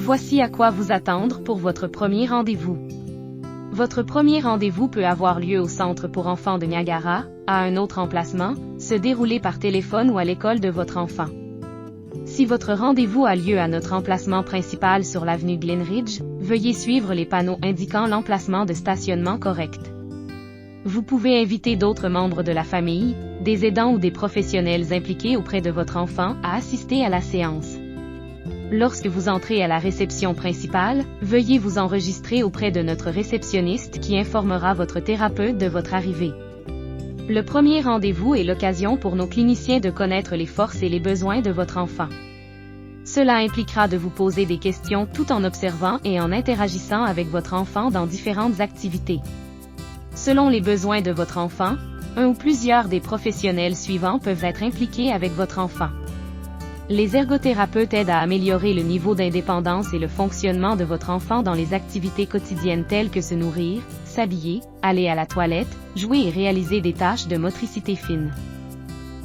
Voici à quoi vous attendre pour votre premier rendez-vous. Votre premier rendez-vous peut avoir lieu au Centre pour enfants de Niagara, à un autre emplacement, se dérouler par téléphone ou à l'école de votre enfant. Si votre rendez-vous a lieu à notre emplacement principal sur l'avenue Glenridge, veuillez suivre les panneaux indiquant l'emplacement de stationnement correct. Vous pouvez inviter d'autres membres de la famille, des aidants ou des professionnels impliqués auprès de votre enfant à assister à la séance. Lorsque vous entrez à la réception principale, veuillez vous enregistrer auprès de notre réceptionniste qui informera votre thérapeute de votre arrivée. Le premier rendez-vous est l'occasion pour nos cliniciens de connaître les forces et les besoins de votre enfant. Cela impliquera de vous poser des questions tout en observant et en interagissant avec votre enfant dans différentes activités. Selon les besoins de votre enfant, un ou plusieurs des professionnels suivants peuvent être impliqués avec votre enfant. Les ergothérapeutes aident à améliorer le niveau d'indépendance et le fonctionnement de votre enfant dans les activités quotidiennes telles que se nourrir, s'habiller, aller à la toilette, jouer et réaliser des tâches de motricité fine.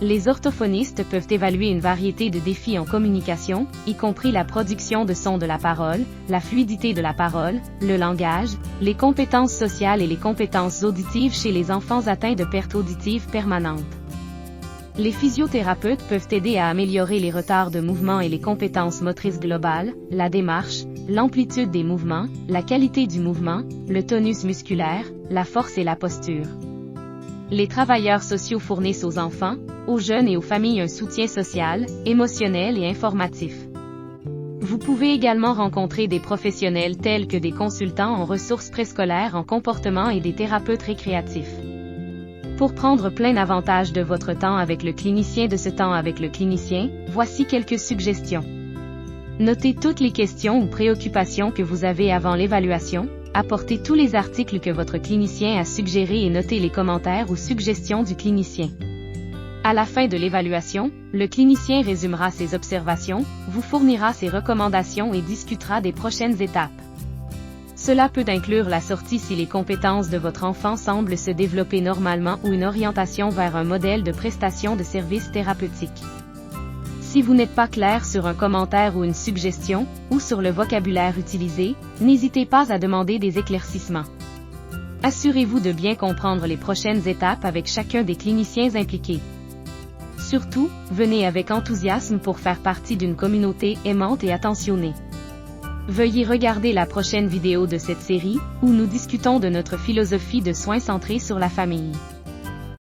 Les orthophonistes peuvent évaluer une variété de défis en communication, y compris la production de sons de la parole, la fluidité de la parole, le langage, les compétences sociales et les compétences auditives chez les enfants atteints de perte auditive permanente. Les physiothérapeutes peuvent aider à améliorer les retards de mouvement et les compétences motrices globales, la démarche, l'amplitude des mouvements, la qualité du mouvement, le tonus musculaire, la force et la posture. Les travailleurs sociaux fournissent aux enfants, aux jeunes et aux familles un soutien social, émotionnel et informatif. Vous pouvez également rencontrer des professionnels tels que des consultants en ressources préscolaires en comportement et des thérapeutes récréatifs. Pour prendre plein avantage de votre temps avec le clinicien de ce temps avec le clinicien, voici quelques suggestions. Notez toutes les questions ou préoccupations que vous avez avant l'évaluation, apportez tous les articles que votre clinicien a suggérés et notez les commentaires ou suggestions du clinicien. À la fin de l'évaluation, le clinicien résumera ses observations, vous fournira ses recommandations et discutera des prochaines étapes. Cela peut inclure la sortie si les compétences de votre enfant semblent se développer normalement ou une orientation vers un modèle de prestation de services thérapeutiques. Si vous n'êtes pas clair sur un commentaire ou une suggestion, ou sur le vocabulaire utilisé, n'hésitez pas à demander des éclaircissements. Assurez-vous de bien comprendre les prochaines étapes avec chacun des cliniciens impliqués. Surtout, venez avec enthousiasme pour faire partie d'une communauté aimante et attentionnée. Veuillez regarder la prochaine vidéo de cette série, où nous discutons de notre philosophie de soins centrée sur la famille.